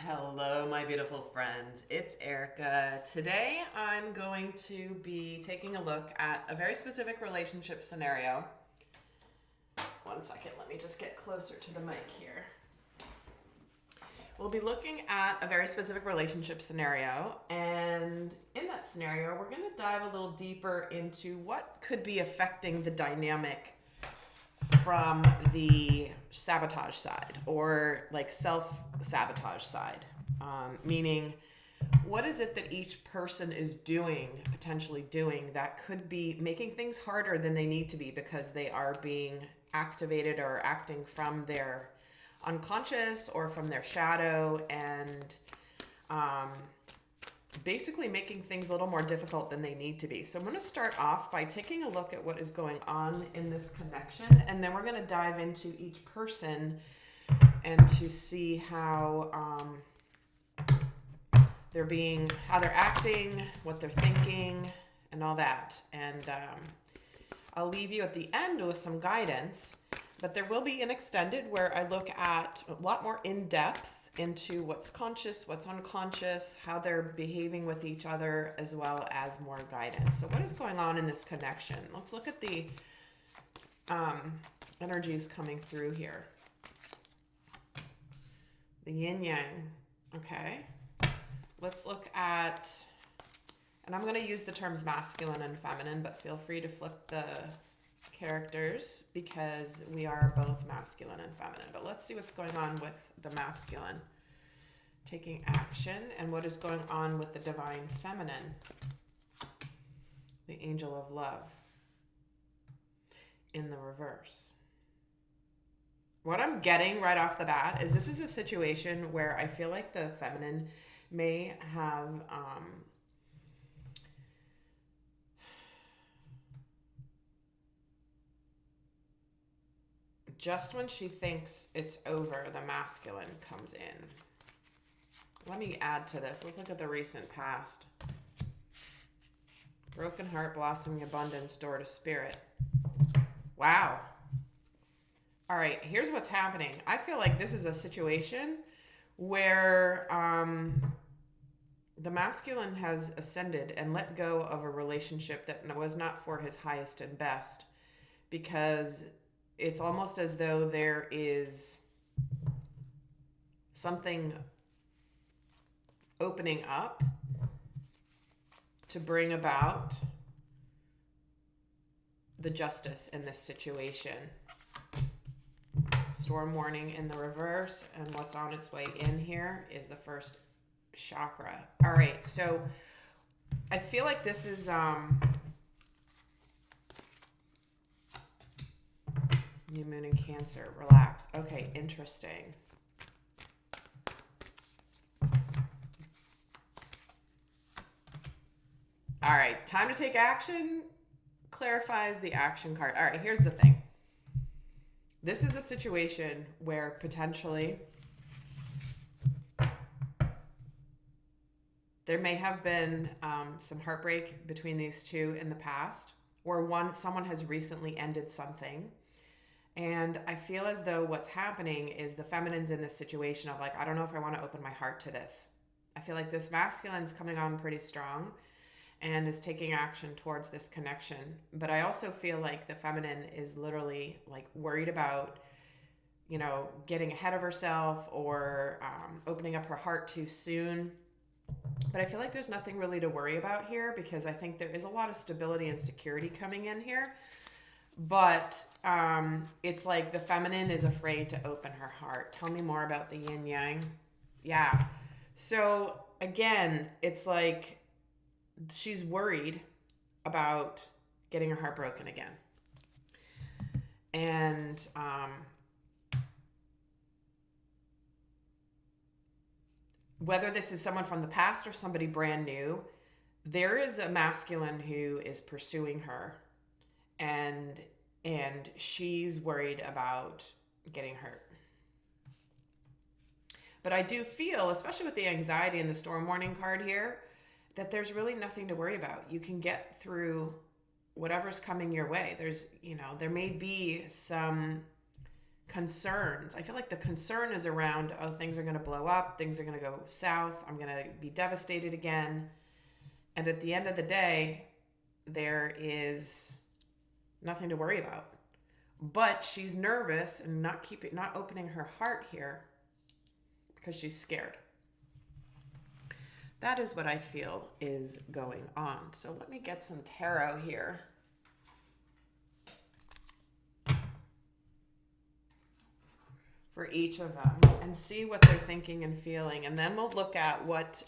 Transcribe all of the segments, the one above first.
Hello, my beautiful friends. It's Erika. Today I'm going to be taking a look at a very specific relationship scenario. One second, let me just get closer to the mic here. We'll be looking at a very specific relationship scenario, and in that scenario, we're going to dive a little deeper into what could be affecting the dynamic from the sabotage side or like self sabotage side. Meaning, what is it that each person is doing, potentially doing, that could be making things harder than they need to be because they are being activated or acting from their unconscious or from their shadow, and um, basically making things a little more difficult than they need to be. So I'm going to start off by taking a look at what is going on in this connection, and then we're going to dive into each person and to see how how they're acting, what they're thinking, and all that. And I'll leave you at the end with some guidance, but there will be an extended where I look at a lot more in depth into what's conscious, what's unconscious, how they're behaving with each other, as well as more guidance. So what is going on in this connection? Let's look at the energies coming through here. The yin yang. Okay. Let's look at, and I'm going to use the terms masculine and feminine, but feel free to flip the characters because we are both masculine and feminine. But let's see what's going on with the masculine taking action and what is going on with the divine feminine, the angel of love in the reverse. What I'm getting right off the bat is this is a situation where I feel like the feminine may have just when she thinks it's over, the masculine comes in. Let me add to this. Let's look at the recent past. Broken heart, blossoming abundance, door to spirit. Wow. All right, here's what's happening. I feel like this is a situation where the masculine has ascended and let go of a relationship that was not for his highest and best, because it's almost as though there is something opening up to bring about the justice in this situation. Storm warning in the reverse, and what's on its way in here is the first chakra. All right, so I feel like this is new moon in Cancer. Relax. Okay, interesting. All right, time to take action clarifies the action card. All right, here's the thing. This is a situation where potentially there may have been some heartbreak between these two in the past, or someone has recently ended something. And I feel as though what's happening is the feminine's in this situation of like, I don't know if I want to open my heart to this. I feel like this masculine's coming on pretty strong and is taking action towards this connection. But I also feel like the feminine is literally like worried about, getting ahead of herself or opening up her heart too soon. But I feel like there's nothing really to worry about here because I think there is a lot of stability and security coming in here. But it's like the feminine is afraid to open her heart. Tell me more about the yin yang. Yeah. So again, it's like she's worried about getting her heart broken again. And whether this is someone from the past or somebody brand new, there is a masculine who is pursuing her, and she's worried about getting hurt. But I do feel, especially with the anxiety and the storm warning card here, that there's really nothing to worry about. You can get through whatever's coming your way. There may be some concerns. I feel like the concern is around, oh, things are going to blow up, things are going to go south, I'm going to be devastated again. And at the end of the day, there is nothing to worry about. But she's nervous and not opening her heart here because she's scared. That is what I feel is going on. So let me get some tarot here. For each of them and see what they're thinking and feeling. And then we'll look at what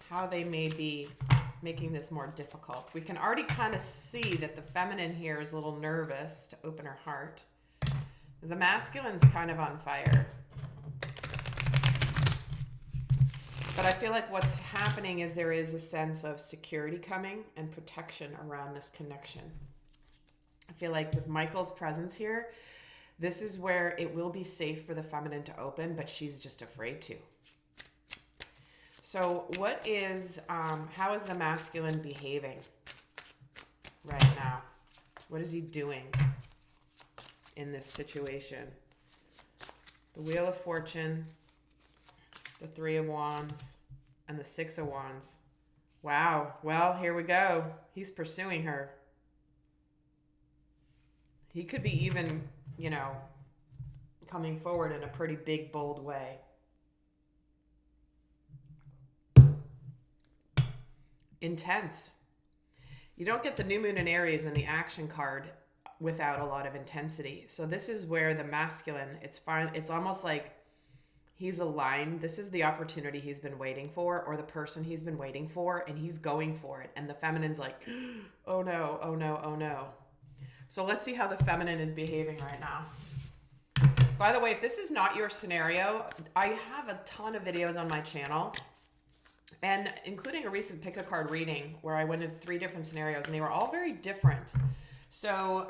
how they may be making this more difficult. We can already kind of see that the feminine here is a little nervous to open her heart. The masculine's kind of on fire. But I feel like what's happening is there is a sense of security coming and protection around this connection. I feel like with Michael's presence here, this is where it will be safe for the feminine to open, but she's just afraid to. So how is the masculine behaving right now? What is he doing in this situation? The Wheel of Fortune, the Three of Wands, and the Six of Wands. Wow. Well, here we go. He's pursuing her. He could be even, coming forward in a pretty big, bold way. Intense. You don't get the new moon in Aries and the action card without a lot of intensity. So this is where the masculine, it's almost like he's aligned. This is the opportunity he's been waiting for, or the person he's been waiting for, and he's going for it. And the feminine's like, oh no, oh no, oh no. So let's see how the feminine is behaving right now. By the way, if this is not your scenario, I have a ton of videos on my channel, and including a recent pick a card reading where I went into 3 different scenarios, and they were all very different. So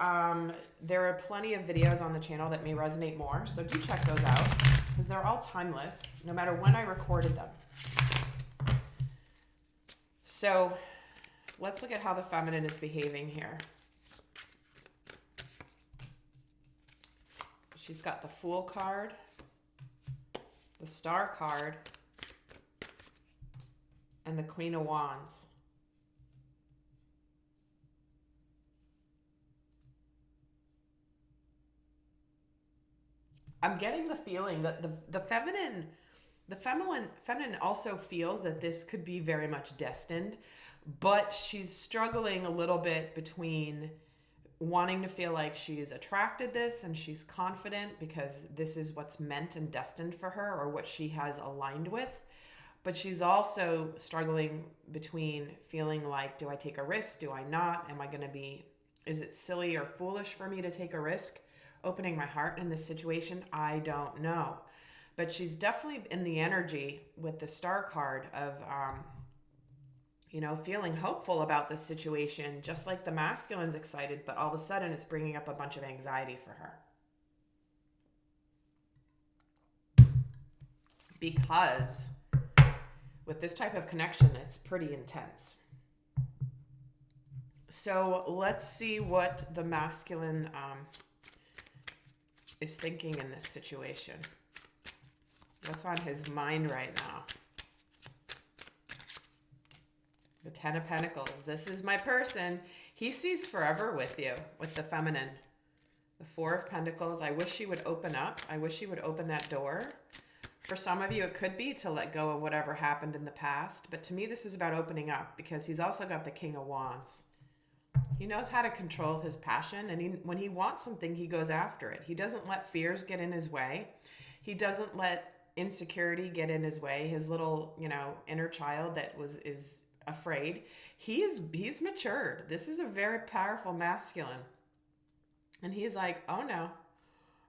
there are plenty of videos on the channel that may resonate more. So do check those out because they're all timeless, no matter when I recorded them. So let's look at how the feminine is behaving here. She's got the Fool card, the Star card, and the Queen of Wands. I'm getting the feeling that the feminine also feels that this could be very much destined, but she's struggling a little bit between wanting to feel like she's attracted this and she's confident because this is what's meant and destined for her or what she has aligned with. But she's also struggling between feeling like, do I take a risk? Do I not? Is it silly or foolish for me to take a risk opening my heart in this situation? I don't know. But she's definitely in the energy with the Star card of, feeling hopeful about this situation, just like the masculine's excited, but all of a sudden it's bringing up a bunch of anxiety for her. Because with this type of connection, it's pretty intense. So let's see what the masculine is thinking in this situation. What's on his mind right now? The Ten of Pentacles. This is my person. He sees forever with you, with the feminine. The Four of Pentacles. I wish she would open up. I wish she would open that door. For some of you, it could be to let go of whatever happened in the past. But to me, this is about opening up because he's also got the King of Wands. He knows how to control his passion. And when he wants something, he goes after it. He doesn't let fears get in his way. He doesn't let insecurity get in his way. His little, inner child that is afraid. He's matured. This is a very powerful masculine. And he's like, oh no,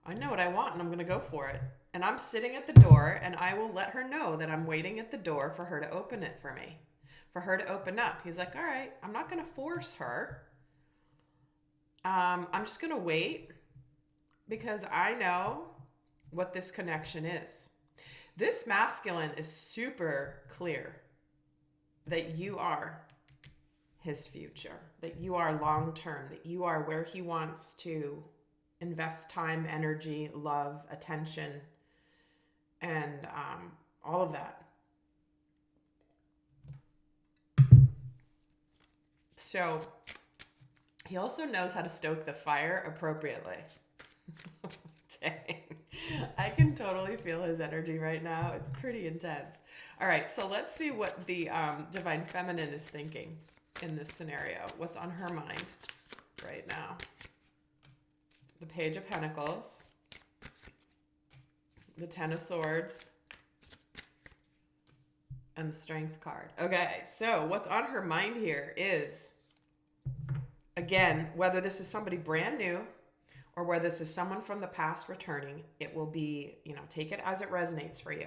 I know what I want and I'm going to go for it. And I'm sitting at the door and I will let her know that I'm waiting at the door for her to open it for me, for her to open up. He's like, all right, I'm not going to force her. I'm just going to wait because I know what this connection is. This masculine is super clear that you are his future, that you are long term, that you are where he wants to invest time, energy, love, attention, and all of that. So he also knows how to stoke the fire appropriately. Dang. I can totally feel his energy right now. It's pretty intense. All right, so let's see what the Divine Feminine is thinking in this scenario. What's on her mind right now? The Page of Pentacles, the Ten of Swords, and the Strength card. Okay, so what's on her mind here is, again, whether this is somebody brand new or whether this is someone from the past returning, it will be, take it as it resonates for you.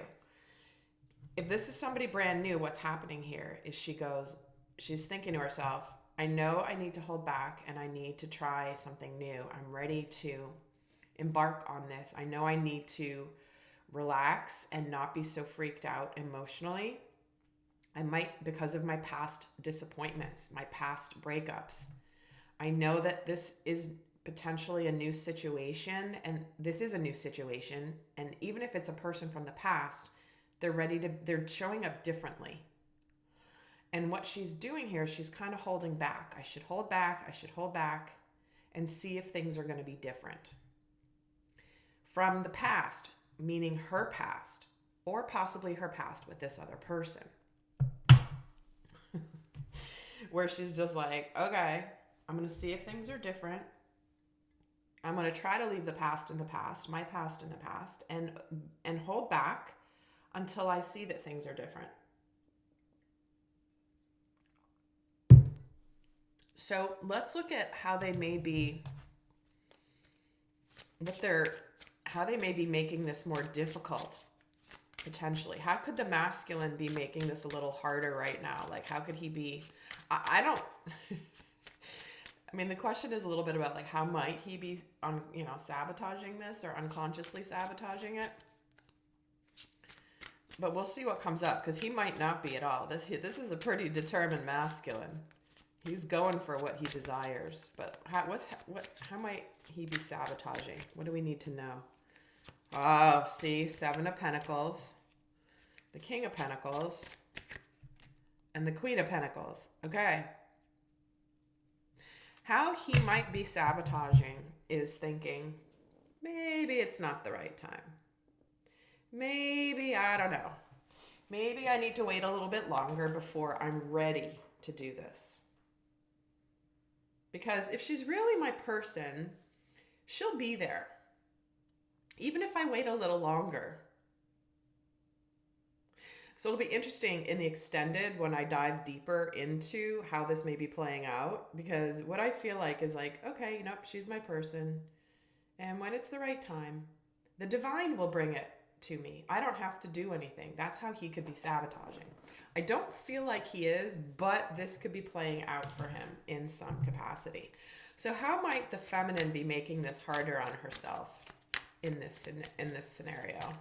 If this is somebody brand new, what's happening here is she's thinking to herself, I know I need to hold back and I need to try something new. I'm ready to embark on this. I know I need to relax and not be so freaked out emotionally. I might, because of my past disappointments, my past breakups. I know that this is potentially a new situation, and this is a new situation. And even if it's a person from the past, they're showing up differently. And what she's doing here, she's kind of holding back. I should hold back and see if things are going to be different. From the past, meaning her past, or possibly her past with this other person. Where she's just like, okay, I'm going to see if things are different. I'm going to try to leave the past in the past, my past in the past, and hold back until I see that things are different. So let's look at how they may be making this more difficult, potentially. How could the masculine be making this a little harder right now? Like, how could he be, I don't, I mean, the question is a little bit about, like, how might he be sabotaging this or unconsciously sabotaging it? But we'll see what comes up, because he might not be at all. This is a pretty determined masculine. He's going for what he desires. But how might he be sabotaging? What do we need to know? Oh, see, Seven of Pentacles, the King of Pentacles, and the Queen of Pentacles. Okay. How he might be sabotaging is thinking, maybe it's not the right time. Maybe, I don't know. Maybe I need to wait a little bit longer before I'm ready to do this. Because if she's really my person, she'll be there. Even if I wait a little longer. So it'll be interesting in the extended when I dive deeper into how this may be playing out. Because what I feel like is like, okay, she's my person. And when it's the right time, the divine will bring it to me. I don't have to do anything. That's how he could be sabotaging. I don't feel like he is, but this could be playing out for him in some capacity. So how might the feminine be making this harder on herself in this scenario?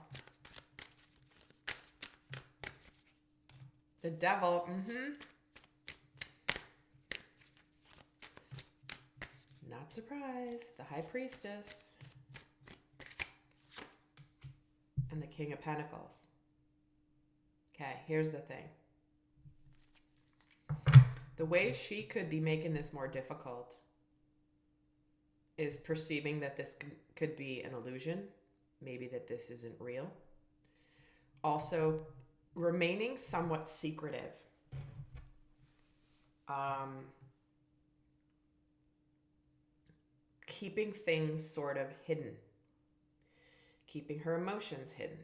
The Devil, Not surprised. The High Priestess. And the King of Pentacles. Okay, here's the thing. The way she could be making this more difficult is perceiving that this could be an illusion. Maybe that this isn't real. Also, remaining somewhat secretive. Keeping things sort of hidden. Keeping her emotions hidden.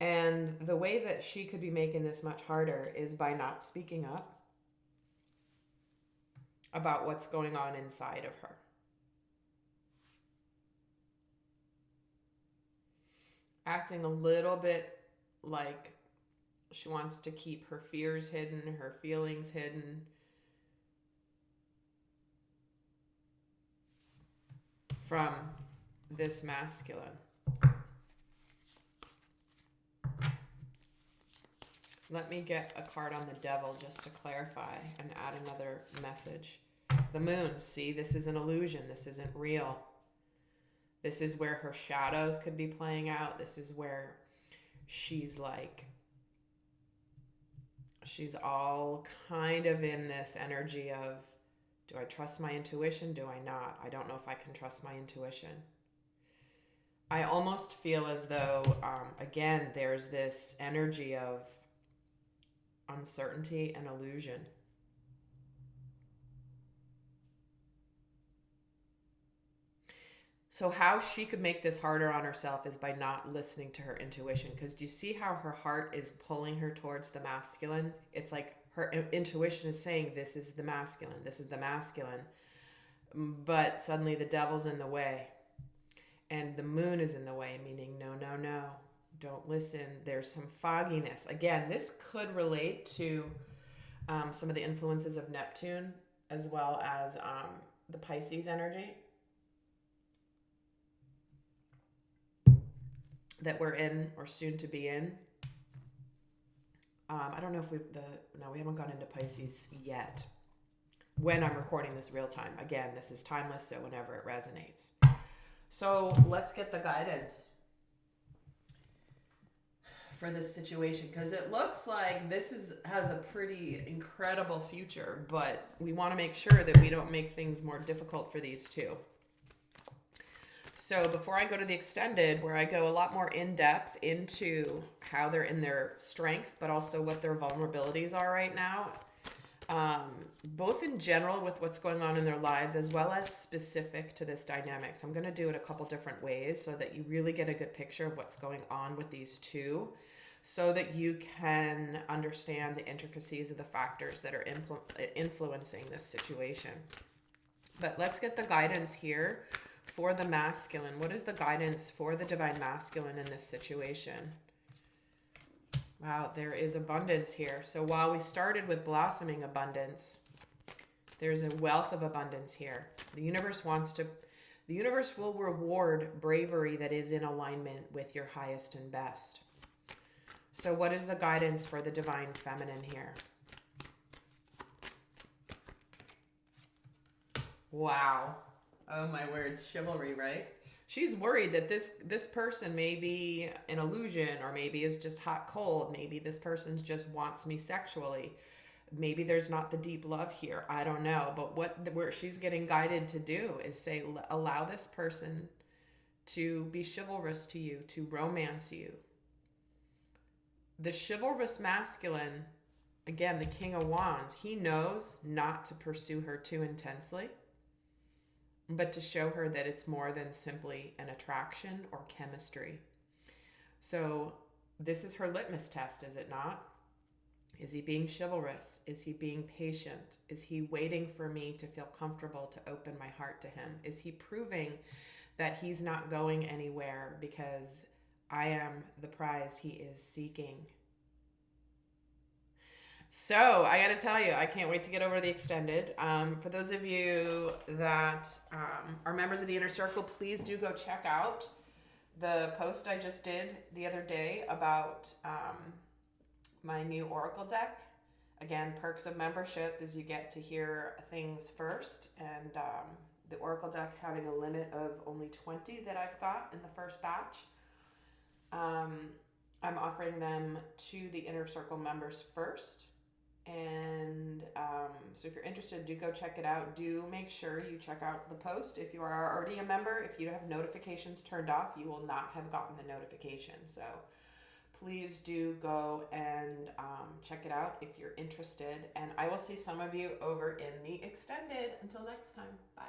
And the way that she could be making this much harder is by not speaking up about what's going on inside of her. Acting a little bit like she wants to keep her fears hidden, her feelings hidden. From this masculine. Let me get a card on the devil just to clarify and add another message. The moon. See, this is an illusion. This isn't real. This is where her shadows could be playing out. This is where she's all kind of in this energy of, do I trust my intuition? Do I not? I don't know if I can trust my intuition. I almost feel as though, again, there's this energy of uncertainty and illusion. So how she could make this harder on herself is by not listening to her intuition. Because do you see how her heart is pulling her towards the masculine? It's like her intuition is saying, this is the masculine, this is the masculine. But suddenly the devil's in the way. And the moon is in the way, meaning no, no, no. Don't listen. There's some fogginess. Again, this could relate to some of the influences of Neptune, as well as the Pisces energy that we're in or soon to be in. I don't know if we haven't gone into Pisces yet. When I'm recording this real time. Again, this is timeless, so whenever it resonates. So let's get the guidance for this situation, because it looks like this has a pretty incredible future, but we want to make sure that we don't make things more difficult for these two. So before I go to the extended, where I go a lot more in depth into how they're in their strength, but also what their vulnerabilities are right now, both in general with what's going on in their lives, as well as specific to this dynamic. So I'm going to do it a couple different ways so that you really get a good picture of what's going on with these two, so that you can understand the intricacies of the factors that are influencing this situation. But let's get the guidance here for the masculine. What is the guidance for the divine masculine in this situation? Wow, there is abundance here. So while we started with blossoming abundance, there's a wealth of abundance here. The universe will reward bravery that is in alignment with your highest and best. So what is the guidance for the divine feminine here? Wow. Oh my words, chivalry, right? She's worried that this person may be an illusion, or maybe is just hot cold. Maybe this person just wants me sexually. Maybe there's not the deep love here. I don't know. But where she's getting guided to do is say, allow this person to be chivalrous to you, to romance you. The chivalrous masculine, again, the King of Wands, he knows not to pursue her too intensely, but to show her that it's more than simply an attraction or chemistry. So this is her litmus test, is it not? Is he being chivalrous? Is he being patient? Is he waiting for me to feel comfortable to open my heart to him? Is he proving that he's not going anywhere because I am the prize he is seeking? So I got to tell you, I can't wait to get over the extended. For those of you that are members of the Inner Circle, please do go check out the post I just did the other day about my new Oracle deck. Again, perks of membership is you get to hear things first, and the Oracle deck having a limit of only 20 that I've got in the first batch. I'm offering them to the Inner Circle members first. And so if you're interested, do go check it out. Do make sure you check out the post. If you are already a member, if you have notifications turned off, you will not have gotten the notification. So please do go and check it out if you're interested. And I will see some of you over in the extended. Until next time, bye.